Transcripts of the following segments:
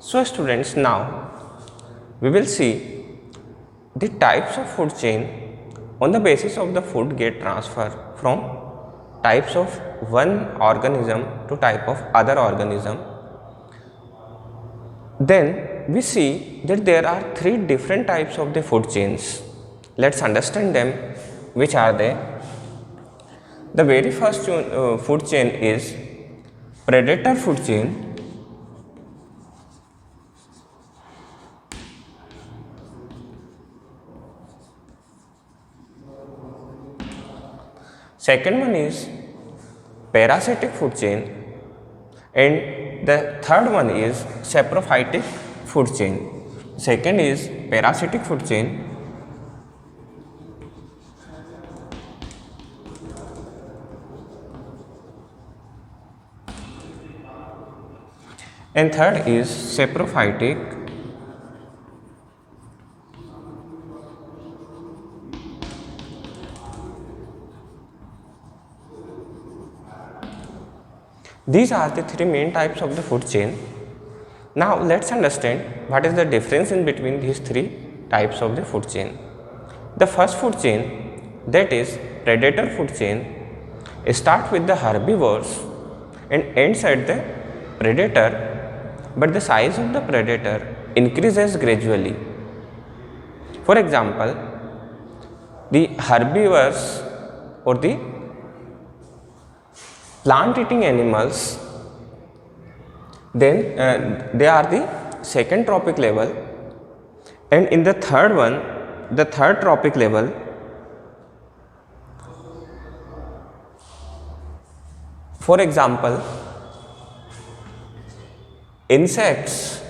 So students, now we will see the types of food chain on the basis of the food get transfer from types of one organism to type of other organism. Then we see that there are three different types of the food chains. Let's understand them. Which are they? The very first food chain is predator food chain. Second one is parasitic food chain, and the third one is saprophytic food chain. Second is parasitic food chain, and third is saprophytic These are the three main types of the food chain. Now let's understand what is the difference in between these three types of the food chain. The first food chain, that is predator food chain, starts with the herbivores and ends at the predator, but the size of the predator increases gradually. For example, the herbivores or the plant eating animals, then they are the second trophic level, and in the third one, the third trophic level, for example, insects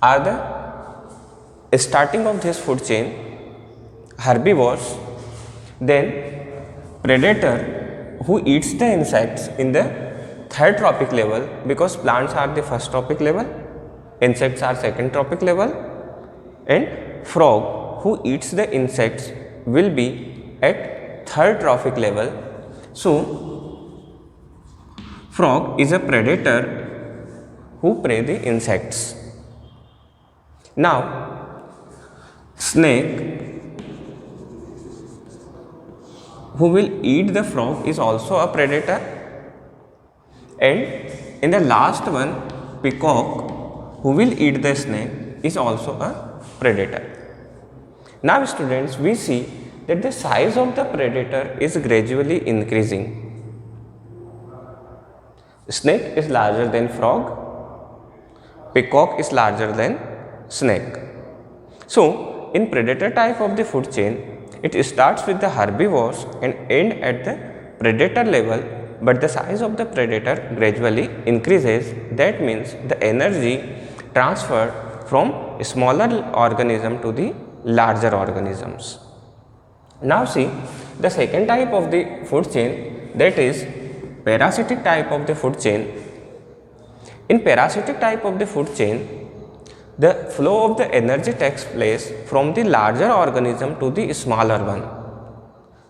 are the starting of this food chain, herbivores, then predator who eats the insects in the third trophic level, because plants are the first trophic level, insects are second trophic level, and frog who eats the insects will be at third trophic level. So frog is a predator who prey the insects. Now snake who will eat the frog is also a predator, and in the last one, peacock who will eat the snake is also a predator. Now students, we see that the size of the predator is gradually increasing. Snake is larger than frog, peacock is larger than snake. So in predator type of the food chain, it starts with the herbivores and end at the predator level, but the size of the predator gradually increases. That means the energy transferred from smaller organism to the larger organisms. Now see the second type of the food chain, that is parasitic type of the food chain. In parasitic type of the food chain, the flow of the energy takes place from the larger organism to the smaller one,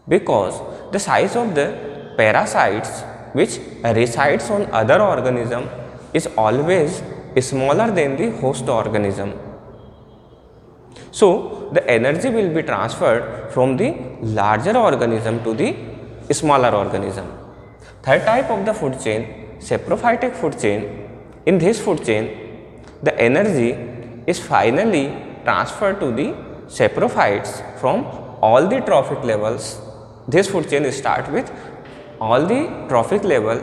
because the size of the parasites which resides on other organism is always smaller than the host organism. So the energy will be transferred from the larger organism to the smaller organism. Third type of the food chain, saprophytic food chain. In this food chain, the energy is finally transferred to the saprophytes from all the trophic levels. This food chain starts with all the trophic level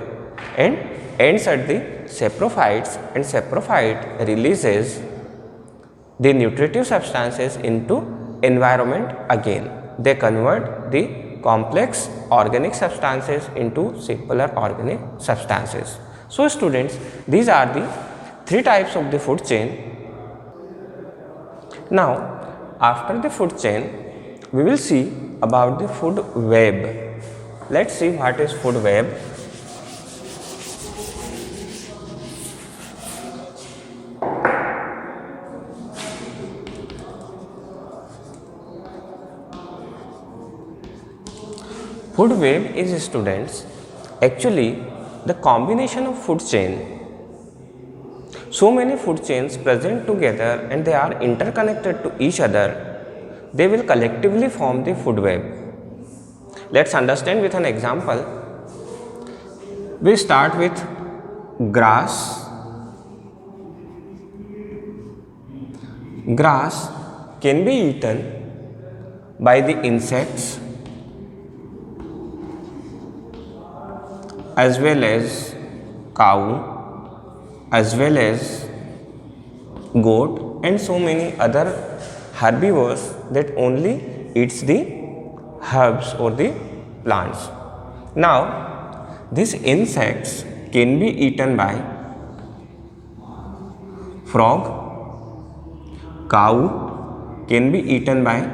and ends at the saprophytes, and saprophyte releases the nutritive substances into environment again. They convert the complex organic substances into simpler organic substances. So students, these are the three types of the food chain. Now after the food chain, we will see about the food web. Let's see what is food web. Food web is, students, actually the combination of food chain so many food chains present together and they are interconnected to each other, they will collectively form the food web. Let's understand with an example. We start with grass. Grass can be eaten by the insects as well as cow, as well as goat and so many other herbivores that only eats the herbs or the plants. Now, these insects can be eaten by frog, cow can be eaten by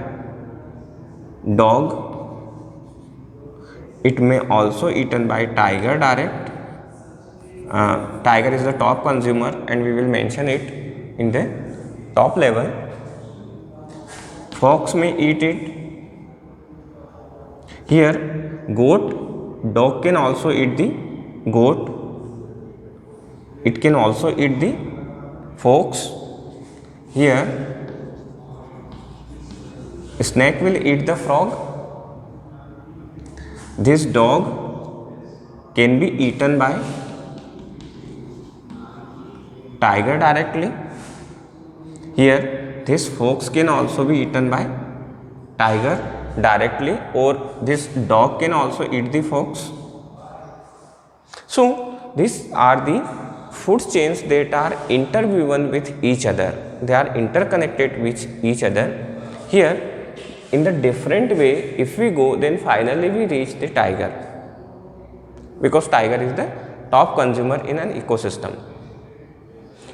dog, it may also eaten by tiger direct. Tiger is the top consumer and we will mention it in the top level. Fox may eat it. Here goat, dog can also eat the goat. It can also eat the fox. Here snake will eat the frog. This dog can be eaten by tiger directly. Here this fox can also be eaten by tiger directly, or this dog can also eat the fox. So these are the food chains that are interwoven with each other. They are interconnected with each other. Here in the different way, if we go, then finally we reach the tiger, because tiger is the top consumer in an ecosystem.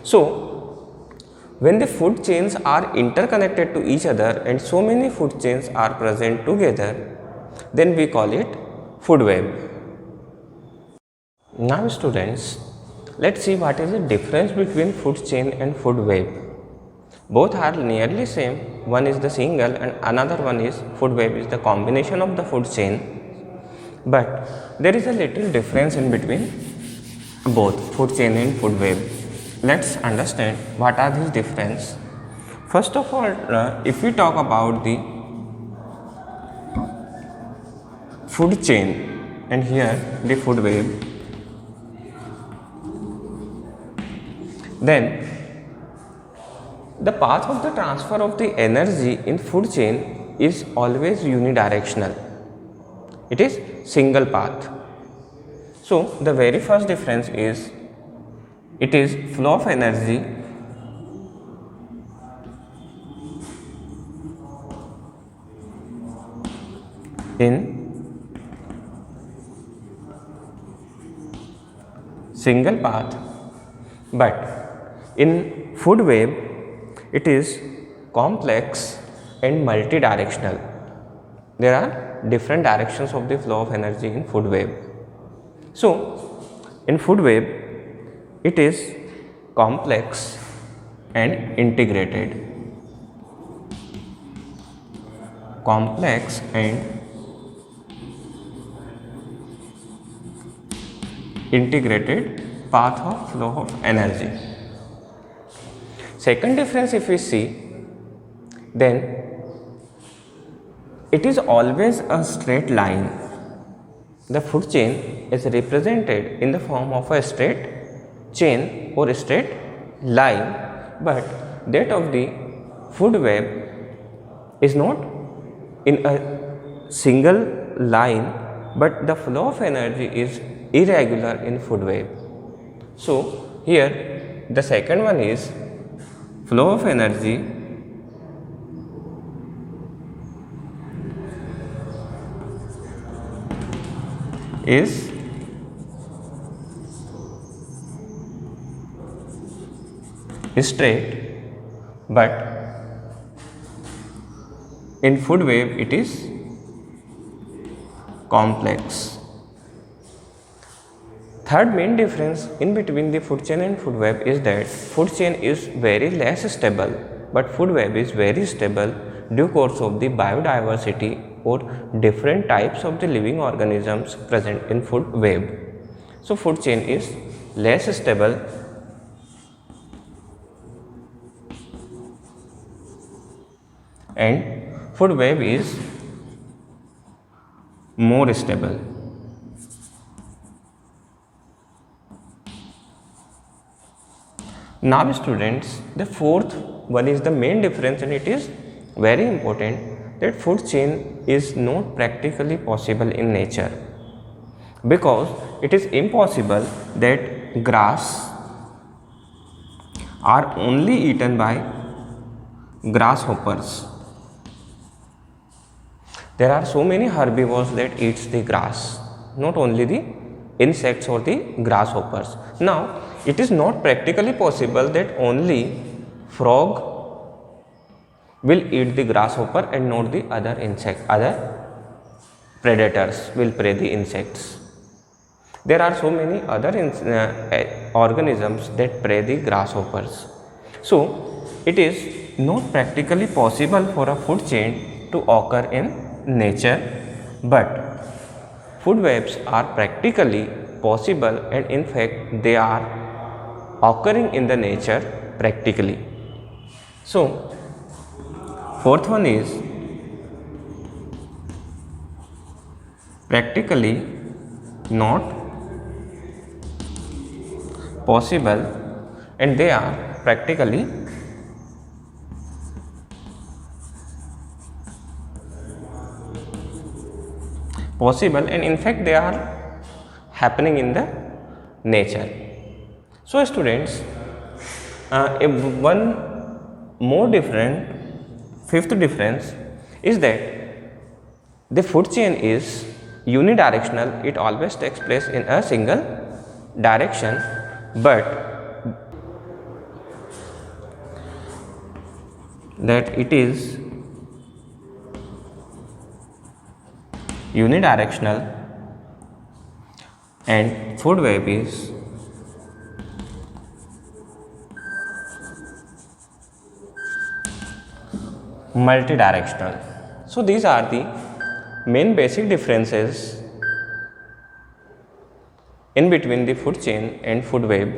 So when the food chains are interconnected to each other and so many food chains are present together, then we call it food web. Now students, let's see what is the difference between food chain and food web. Both are nearly same. One is the single and another one is food web is the combination of the food chain. But there is a little difference in between both food chain and food web. Let's understand what are these difference. First of all, if we talk about the food chain and here the food web, then the path of the transfer of the energy in food chain is always unidirectional. It is single path. So the very first difference is it is flow of energy in single path, but in food web it is complex and multidirectional. There are different directions of the flow of energy in food web. So in food web it is complex and integrated. Complex and integrated path of flow of energy. Second difference, if we see, then it is always a straight line. The food chain is represented in the form of a straight chain or a straight line, but that of the food web is not in a single line, but the flow of energy is irregular in food web. So here the second one is flow of energy is straight, but in food web it is complex. Third main difference in between the food chain and food web is that food chain is very less stable, but food web is very stable due course of the biodiversity or different types of the living organisms present in food web. So food chain is less stable and food web is more stable. Now students, the fourth one is the main difference, and it is very important, that food chain is not practically possible in nature, because it is impossible that grass are only eaten by grasshoppers. There are so many herbivores that eats the grass, not only the insects or the grasshoppers. Now, it is not practically possible that only frog will eat the grasshopper and not the other insect, other predators will prey the insects. There are so many other organisms that prey the grasshoppers. So, it is not practically possible for a food chain to occur in nature, but food webs are practically possible, and in fact they are occurring in the nature practically. So, fourth one is practically not possible, and they are practically possible, and in fact they are happening in the nature. So students, one more different, fifth difference is that the food chain is unidirectional. It always takes place in a single direction, but that it is unidirectional, and food web is multidirectional. So these are the main basic differences in between the food chain and food web.